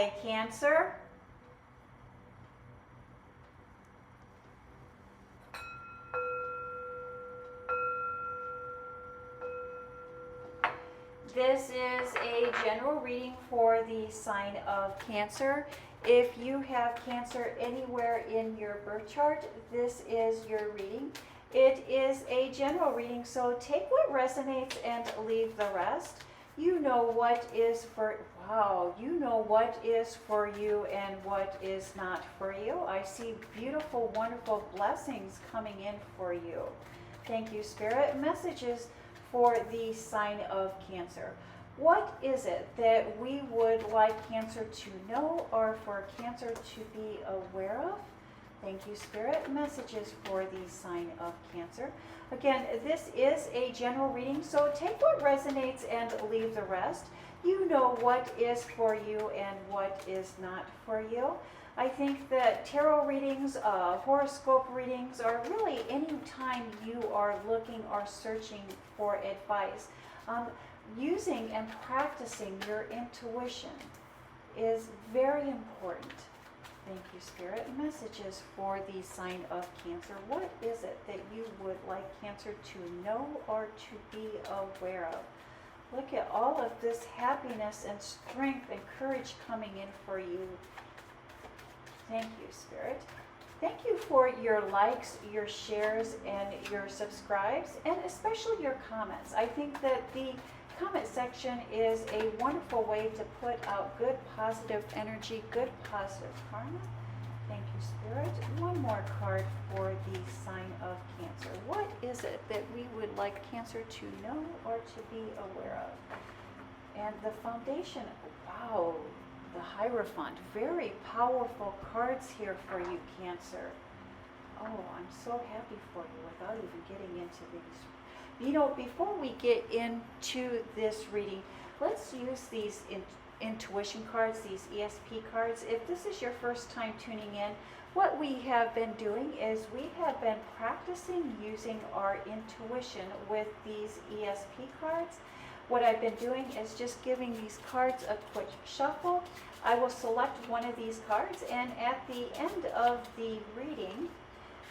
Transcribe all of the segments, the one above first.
Hi, Cancer. This is a general reading for the sign of Cancer. If you have Cancer anywhere in your birth chart, this is your reading. It is a general reading, so take what resonates and leave the rest. You know what is for, wow, you know what is for you and what is not for you. I see beautiful, wonderful blessings coming in for you. Thank you, Spirit. Messages for the sign of Cancer. What is it that we would like Cancer to know or for Cancer to be aware of? Thank you, Spirit. Messages for the sign of Cancer. Again, this is a general reading, so take what resonates and leave the rest. You know what is for you and what is not for you. I think that tarot readings, horoscope readings are really any time you are looking or searching for advice. Using and practicing your intuition is very important. Thank you, Spirit. Messages for the sign of Cancer. What is it that you would like Cancer to know or to be aware of? Look at all of this happiness and strength and courage coming in for you. Thank you, Spirit. Thank you for your likes, your shares, and your subscribes, and especially your comments. I think that the comment section is a wonderful way to put out good positive energy, good positive karma. Thank you, Spirit. One more card for the sign of Cancer. What is it that we would like Cancer to know or to be aware of? And the foundation, wow, the Hierophant, very powerful cards here for you, Cancer. Oh, I'm so happy for you without even getting into these. You know, before we get into this reading, let's use these intuition cards, these ESP cards. If this is your first time tuning in, what we have been doing is we have been practicing using our intuition with these ESP cards. What I've been doing is just giving these cards a quick shuffle. I will select one of these cards, and at the end of the reading,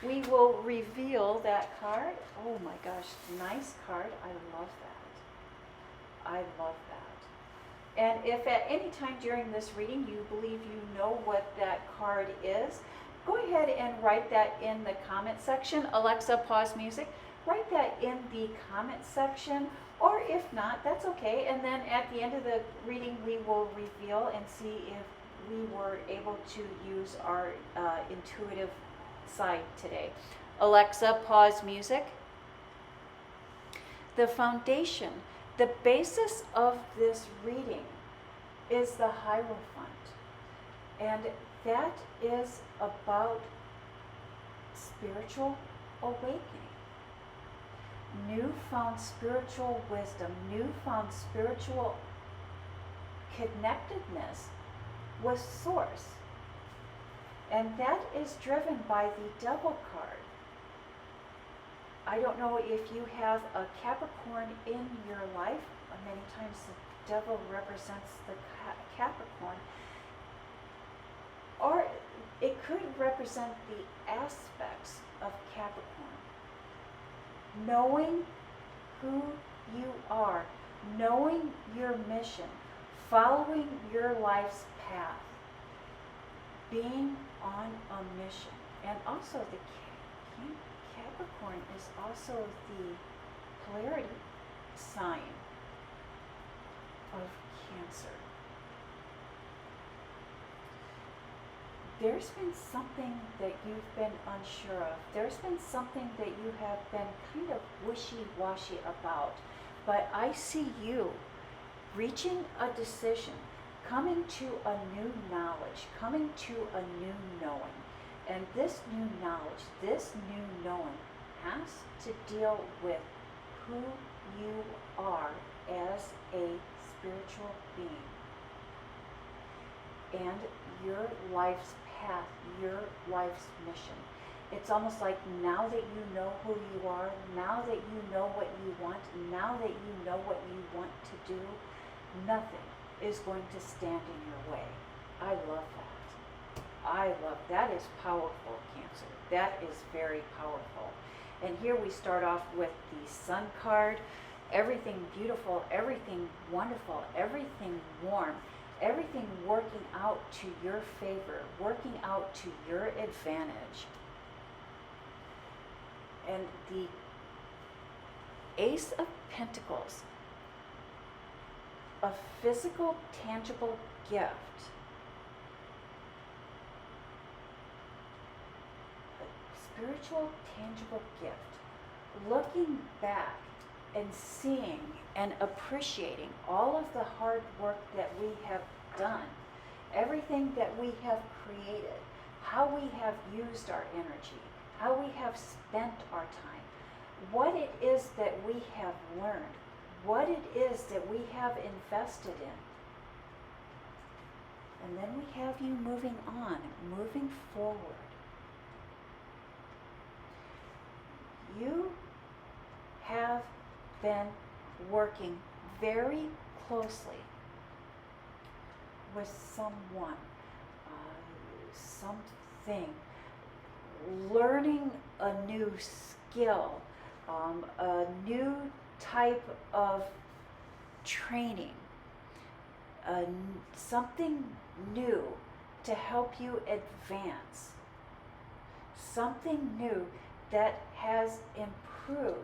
we will reveal that card. Oh my gosh, nice card. I love that. I love that. And if at any time during this reading you believe you know what that card is, go ahead and write that in the comment section. Alexa, pause music. Write that in the comment section, or if not, that's okay. And then at the end of the reading, we will reveal and see if we were able to use our intuitive side today. Alexa, pause music. The foundation, the basis of this reading is the Hierophant. And that is about spiritual awakening. Newfound spiritual wisdom, newfound spiritual connectedness with Source. And that is driven by the Devil card. I don't know if you have a Capricorn in your life. Many times the Devil represents the Capricorn. Or it could represent the aspects of Capricorn. Knowing who you are, knowing your mission, following your life's path, being on a mission. And also the Capricorn is also the polarity sign of Cancer. There's been something that you've been unsure of. There's been something that you have been kind of wishy-washy about. But I see you reaching a decision, coming to a new knowledge, coming to a new knowing. And this new knowledge, this new knowing has to deal with who you are as a spiritual being. And your life's path, your life's mission. It's almost like now that you know who you are, now that you know what you want, now that you know what you want to do, nothing is going to stand in your way. I love that. I love that. Is powerful, Cancer. That is very powerful. And here we start off with the Sun card. Everything beautiful, everything wonderful, everything warm, everything working out to your favor, working out to your advantage. And the Ace of Pentacles, a physical, tangible gift. A spiritual, tangible gift. Looking back and seeing and appreciating all of the hard work that we have done, everything that we have created, how we have used our energy, how we have spent our time, what it is that we have learned, what it is that we have invested in. And then we have you moving on, moving forward. You have been working very closely with someone, something, learning a new skill, a new type of training, something new to help you advance, something new that has improved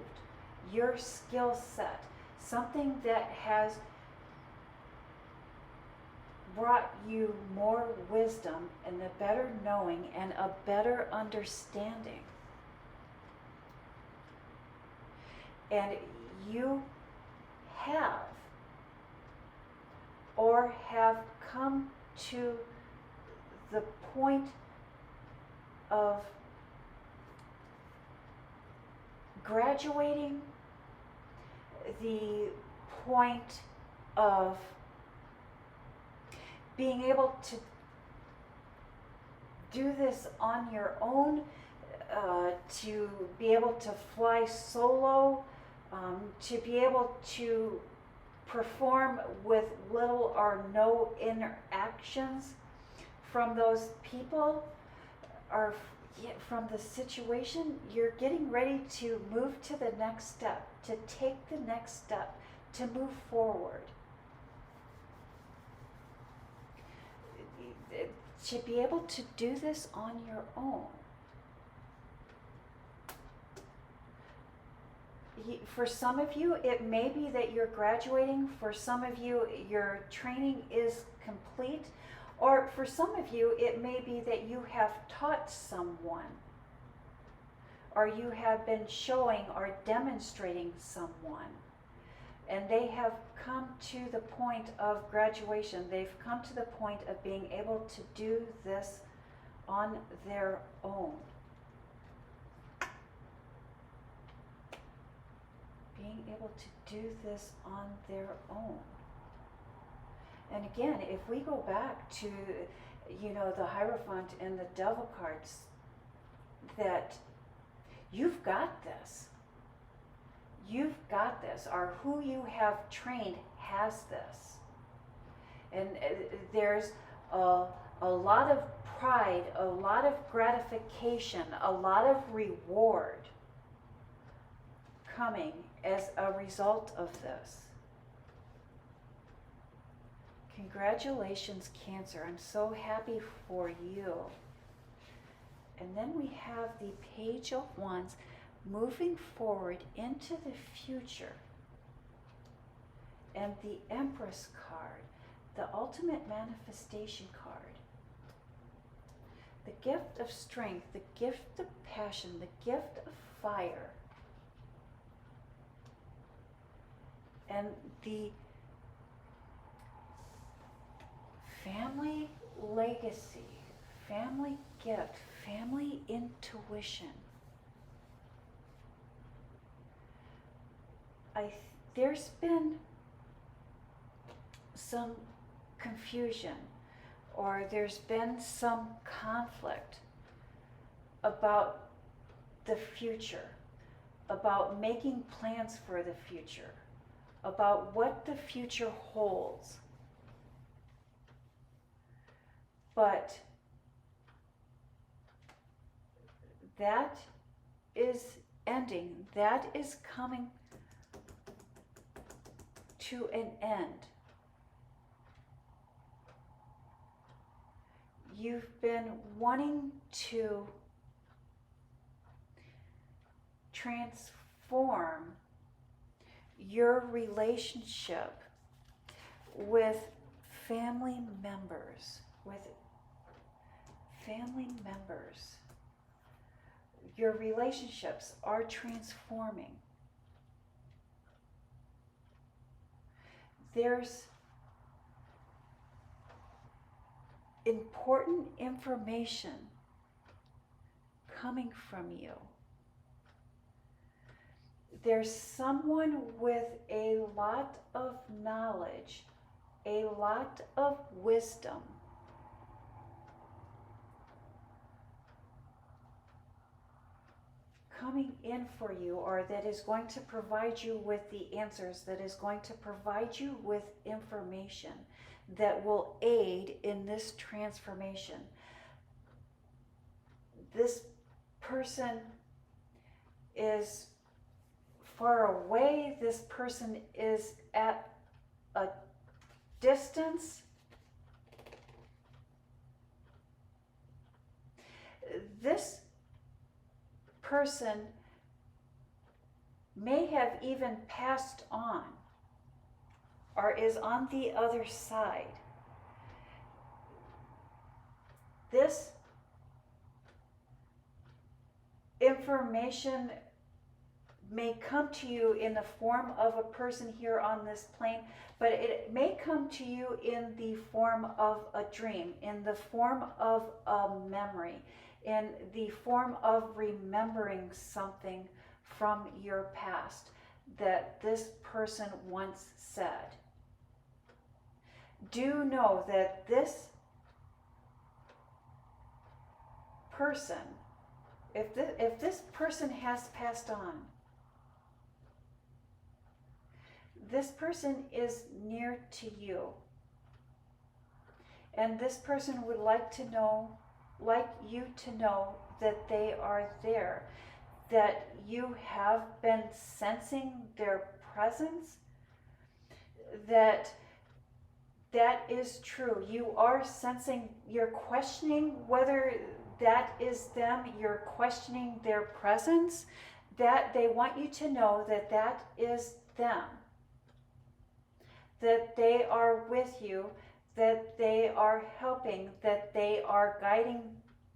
your skill set, something that has brought you more wisdom and a better knowing and a better understanding. And you have or have come to the point of graduating, the point of being able to do this on your own, to be able to fly solo, to be able to perform with little or no interactions from those people or from the situation. You're getting ready to move to the next step, to take the next step, to move forward. To be able to do this on your own. For some of you, it may be that you're graduating. For some of you, your training is complete. Or for some of you, it may be that you have taught someone, or you have been showing or demonstrating someone, and they have come to the point of graduation. They've come to the point of being able to do this on their own. Being able to do this on their own. And again, if we go back to, the Hierophant and the Devil cards, that you've got this. You've got this, or who you have trained has this. And there's a lot of pride, a lot of gratification, a lot of reward coming as a result of this. Congratulations, Cancer. I'm so happy for you. And then we have the Page of Wands moving forward into the future. And the Empress card, the ultimate manifestation card. The gift of strength, the gift of passion, the gift of fire. And the family legacy, family gift, family intuition. There's been some confusion, or there's been some conflict about the future, about making plans for the future, about what the future holds. But that is ending. That is coming to an end. You've been wanting to transform your relationship with family members, Your relationships are transforming. There's important information coming from you. There's someone with a lot of knowledge, a lot of wisdom, coming in for you, or that is going to provide you with the answers, that is going to provide you with information that will aid in this transformation. This person is far away. This person is at a distance. This person may have even passed on or is on the other side. This information may come to you in the form of a person here on this plane, but it may come to you in the form of a dream, in the form of a memory, in the form of remembering something from your past that this person once said. Do know that this person, if this person has passed on, this person is near to you, and this person would like you to know that they are there, that you have been sensing their presence, that is true. You are sensing, you're questioning whether that is them, you're questioning their presence, that they want you to know that that is them, that they are with you, that they are helping, that they are guiding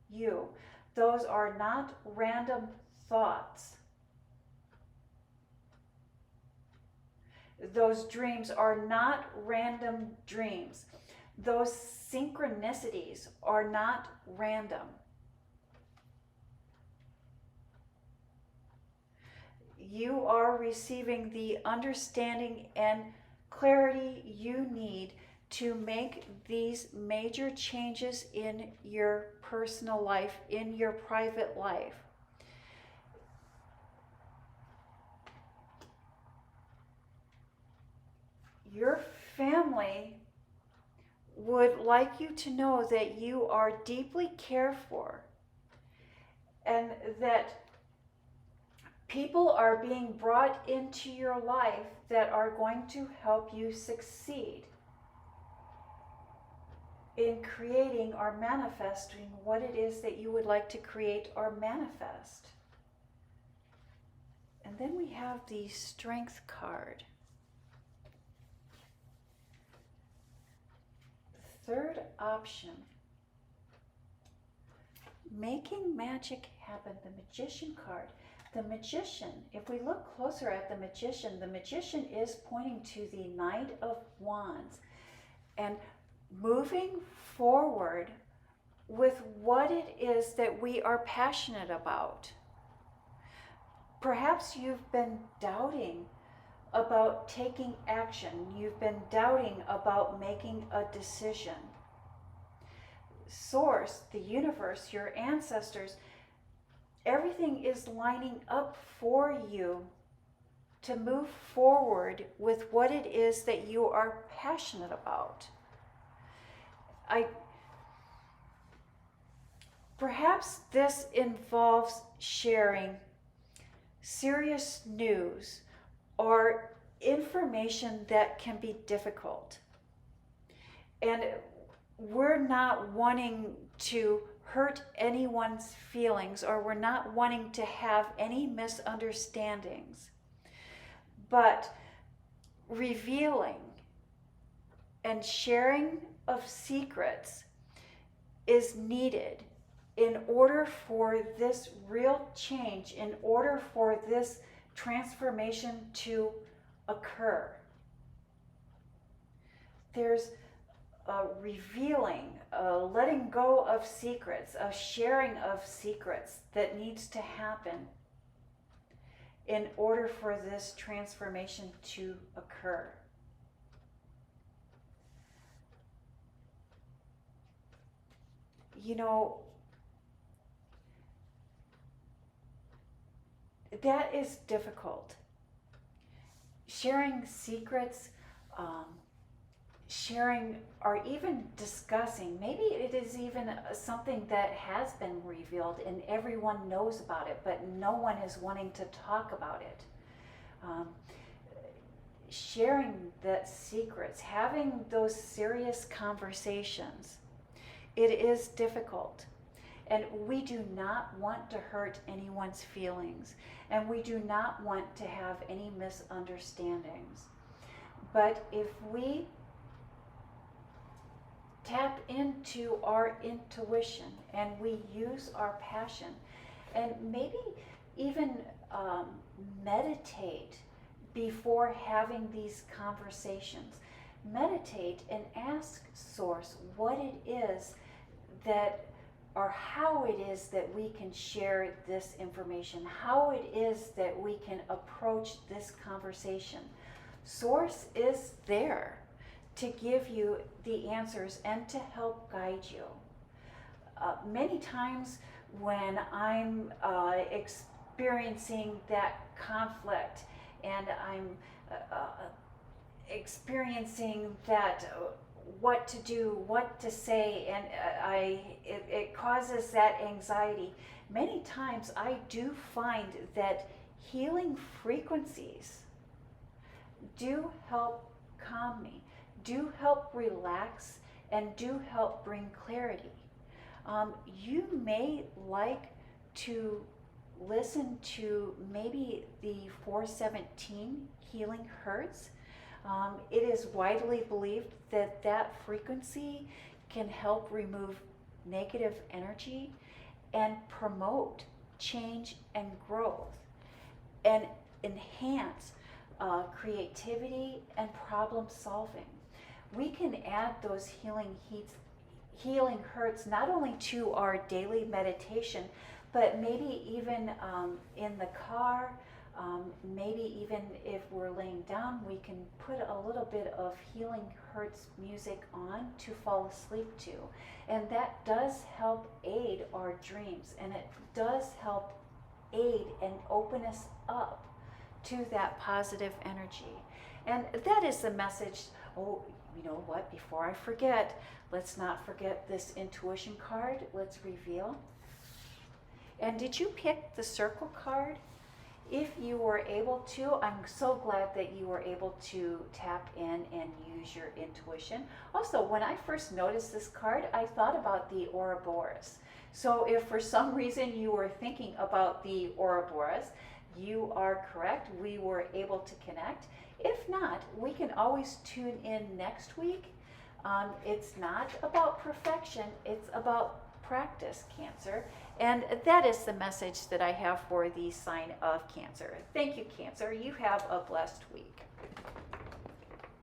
you. Those are not random thoughts. Those dreams are not random dreams. Those synchronicities are not random. You are receiving the understanding and clarity you need to make these major changes in your personal life, in your private life. Your family would like you to know that you are deeply cared for, and that people are being brought into your life that are going to help you succeed in creating or manifesting what it is that you would like to create or manifest. And then we have the Strength card. Third option, making magic happen, the Magician card. The Magician, if we look closer at the Magician is pointing to the Knight of Wands and moving forward with what it is that we are passionate about. Perhaps you've been doubting about taking action. You've been doubting about making a decision. Source, the universe, your ancestors, everything is lining up for you to move forward with what it is that you are passionate about. Perhaps this involves sharing serious news or information that can be difficult. And we're not wanting to hurt anyone's feelings, or we're not wanting to have any misunderstandings. But revealing and sharing of secrets is needed in order for this real change, in order for this transformation to occur. There's a revealing, a letting go of secrets, a sharing of secrets that needs to happen in order for this transformation to occur. You know, that is difficult. Sharing secrets, sharing or even discussing, maybe it is even something that has been revealed and everyone knows about it, but no one is wanting to talk about it. Sharing the secrets, having those serious conversations, it is difficult. And we do not want to hurt anyone's feelings, and we do not want to have any misunderstandings. But if we tap into our intuition and we use our passion, and maybe even meditate before having these conversations, meditate and ask Source what it is that, or how it is that we can share this information, how it is that we can approach this conversation. Source is there to give you the answers and to help guide you. Many times when I'm experiencing that conflict and I'm experiencing that what to do, what to say, and it causes that anxiety. Many times I do find that healing frequencies do help calm me, do help relax, and do help bring clarity. You may like to listen to maybe the 417 healing hertz. It is widely believed that that frequency can help remove negative energy and promote change and growth and enhance creativity and problem solving. We can add those healing hertz not only to our daily meditation, but maybe even in the car. Maybe even if we're laying down, we can put a little bit of healing hertz music on to fall asleep to. And that does help aid our dreams, and it does help aid and open us up to that positive energy. And that is the message. Oh, you know what, before I forget, let's not forget this intuition card. Let's reveal. And did you pick the circle card? If you were able to, I'm so glad that you were able to tap in and use your intuition. Also, when I first noticed this card, I thought about the Ouroboros. So if for some reason you were thinking about the Ouroboros, you are correct. We were able to connect. If not, we can always tune in next week. It's not about perfection, it's about practice, Cancer. And that is the message that I have for the sign of Cancer. Thank you, Cancer. You have a blessed week.